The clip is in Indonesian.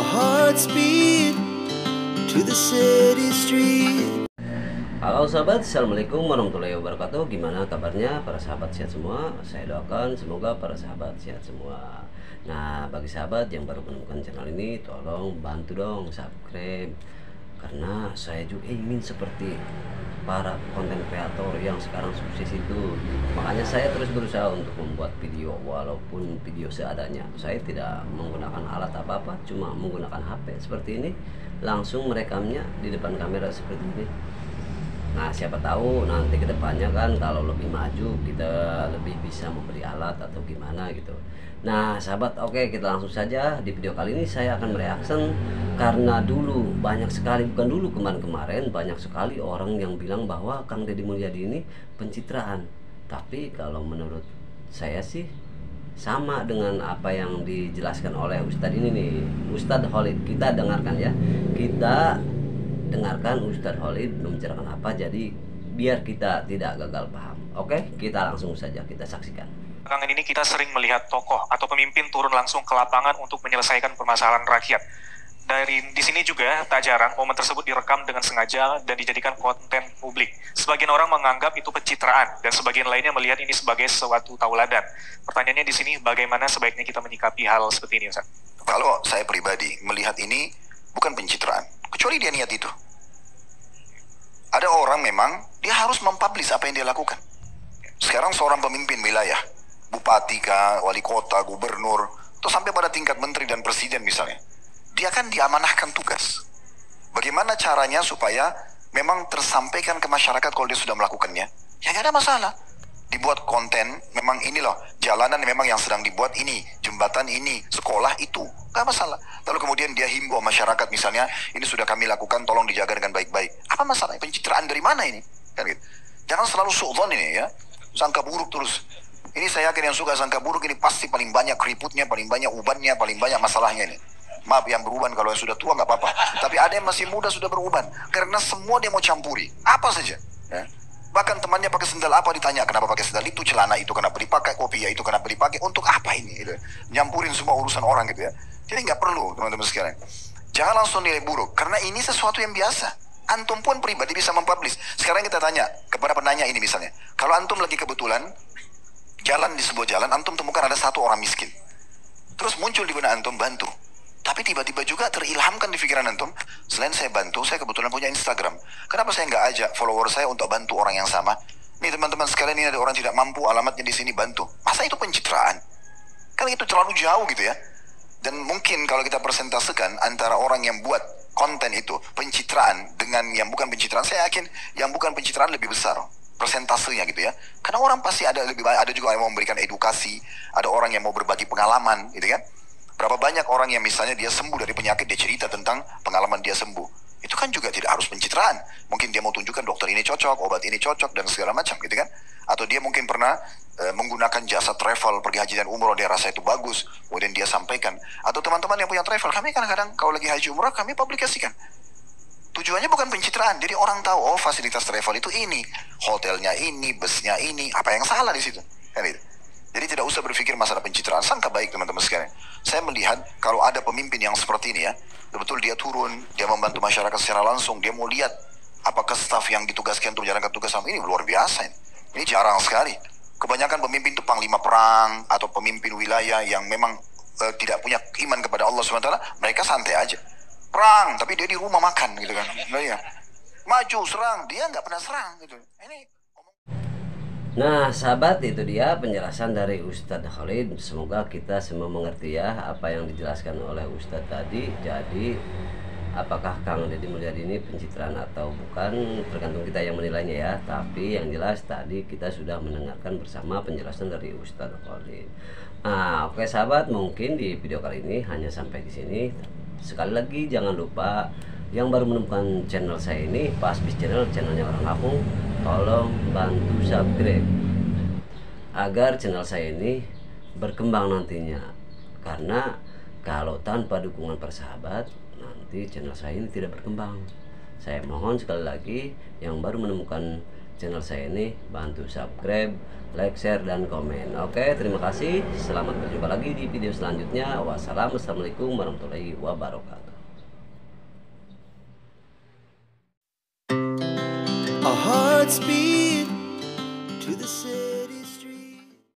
Our hearts beat to the city street. Halo sahabat, assalamualaikum warahmatullahi wabarakatuh. Gimana kabarnya para sahabat, sehat semua? Saya doakan semoga para sahabat sehat semua. Nah, bagi sahabat yang baru menemukan channel ini, tolong bantu dong subscribe, karena saya juga ingin seperti para konten kreator yang sekarang sukses itu. Makanya saya terus berusaha untuk membuat video, walaupun video seadanya. Saya tidak menggunakan alat apa-apa, cuma menggunakan HP seperti ini, langsung merekamnya di depan kamera seperti ini. Nah, siapa tahu nanti kedepannya kan kalau lebih maju kita lebih bisa membeli alat atau gimana gitu. Nah sahabat, oke, kita langsung saja. Di video kali ini saya akan mereaction, karena dulu banyak sekali, bukan dulu, kemarin banyak sekali orang yang bilang bahwa Kang Deddy Mulyadi ini pencitraan. Tapi kalau menurut saya sih sama dengan apa yang dijelaskan oleh Ustadz ini nih, Ustadz Khalid. Kita dengarkan ya, kita dengarkan Ustadz Khalid membicarakan apa, jadi biar kita tidak gagal paham. Oke, kita langsung saja kita saksikan. Belakangan ini kita sering melihat tokoh atau pemimpin turun langsung ke lapangan untuk menyelesaikan permasalahan rakyat. Di sini juga tak jarang momen tersebut direkam dengan sengaja dan dijadikan konten publik. Sebagian orang menganggap itu pencitraan dan sebagian lainnya melihat ini sebagai suatu tauladan. Pertanyaannya di sini, bagaimana sebaiknya kita menyikapi hal seperti ini, Ustaz? Kalau saya pribadi melihat ini bukan pencitraan, kecuali dia niat itu. Ada orang memang dia harus mempublish apa yang dia lakukan. Sekarang seorang pemimpin wilayah, bupati kah, wali kota, gubernur, atau sampai pada tingkat menteri dan presiden misalnya, dia kan diamanahkan tugas. Bagaimana caranya supaya memang tersampaikan ke masyarakat kalau dia sudah melakukannya? Ya nggak ada masalah. Dibuat konten, memang ini loh, jalanan memang yang sedang dibuat ini, jembatan ini, sekolah itu, nggak masalah. Lalu kemudian dia himbau masyarakat misalnya, ini sudah kami lakukan, tolong dijaga dengan baik-baik. Apa masalah? Pencitraan dari mana ini? Kan gitu. Jangan selalu suudzon ini ya, sangka buruk terus. Ini saya yakin yang suka sangka buruk ini pasti paling banyak keriputnya, paling banyak ubannya, paling banyak masalahnya ini. Maaf yang beruban, kalau yang sudah tua nggak apa-apa. Tapi ada yang masih muda sudah beruban, karena semua dia mau campuri, apa saja. Ya. Bahkan temannya pakai sendal apa ditanya, kenapa pakai sendal itu, celana itu kenapa dipakai, kopi ya itu kenapa dipakai, untuk apa ini? Gitu. Nyampurin semua urusan orang gitu ya. Jadi nggak perlu teman-teman sekalian. Jangan langsung nilai buruk, karena ini sesuatu yang biasa. Antum pun pribadi bisa mempublish. Sekarang kita tanya kepada penanya ini misalnya, kalau antum lagi kebetulan jalan di sebuah jalan, antum temukan ada satu orang miskin, terus muncul di benak antum bantu. Tapi tiba-tiba juga terilhamkan di pikiran antum, selain saya bantu, saya kebetulan punya Instagram. Kenapa saya nggak ajak follower saya untuk bantu orang yang sama? Nih teman-teman sekalian, ini ada orang tidak mampu, alamatnya di sini, bantu. Masa itu pencitraan? Kan itu terlalu jauh gitu ya. Dan mungkin kalau kita presentasikan antara orang yang buat konten itu pencitraan dengan yang bukan pencitraan, saya yakin yang bukan pencitraan lebih besar persentasenya gitu ya. Karena orang pasti ada lebih banyak, ada juga yang mau memberikan edukasi, ada orang yang mau berbagi pengalaman gitu kan. Berapa banyak orang yang misalnya dia sembuh dari penyakit, dia cerita tentang pengalaman dia sembuh. Itu kan juga tidak harus pencitraan. Mungkin dia mau tunjukkan dokter ini cocok, obat ini cocok, dan segala macam gitu kan. Atau dia mungkin pernah menggunakan jasa travel, pergi haji dan umroh, dia rasa itu bagus, kemudian dia sampaikan. Atau teman-teman yang punya travel, kami kadang-kadang kalau lagi haji umroh, kami publikasikan. Tujuannya bukan pencitraan, jadi orang tahu, oh fasilitas travel itu ini, hotelnya ini, busnya ini, apa yang salah di situ, kan itu. Jadi tidak usah berpikir masalah pencitraan, sangka baik teman-teman sekalian. Saya melihat kalau ada pemimpin yang seperti ini ya, betul dia turun, dia membantu masyarakat secara langsung, dia mau lihat apakah staf yang ditugaskan untuk menjalankan tugas sama ini luar biasa ini. Ini jarang sekali. Kebanyakan pemimpin itu panglima perang atau pemimpin wilayah yang memang tidak punya iman kepada Allah SWT, mereka santai aja. Perang, tapi dia di rumah makan gitu kan. Nah, ya. Maju, serang, dia nggak pernah serang gitu. Ini Nah sahabat, itu dia penjelasan dari Ustadz Khalid. Semoga kita semua mengerti ya apa yang dijelaskan oleh Ustadz tadi. Jadi apakah Kang Deddy Mulyadi ini pencitraan atau bukan, tergantung kita yang menilainya ya. Tapi yang jelas tadi kita sudah mendengarkan bersama penjelasan dari Ustadz Khalid. Nah oke sahabat, mungkin di video kali ini hanya sampai di sini. Sekali lagi jangan lupa yang baru menemukan channel saya ini, Paspis Channel, channelnya orang kampung, tolong bantu subscribe agar channel saya ini berkembang nantinya. Karena kalau tanpa dukungan persahabat, nanti channel saya ini tidak berkembang. Saya mohon sekali lagi yang baru menemukan channel saya ini, bantu subscribe, like, share, dan komen. Oke, terima kasih. Selamat berjumpa lagi di video selanjutnya. Wassalamualaikum warahmatullahi wabarakatuh. Our hearts beat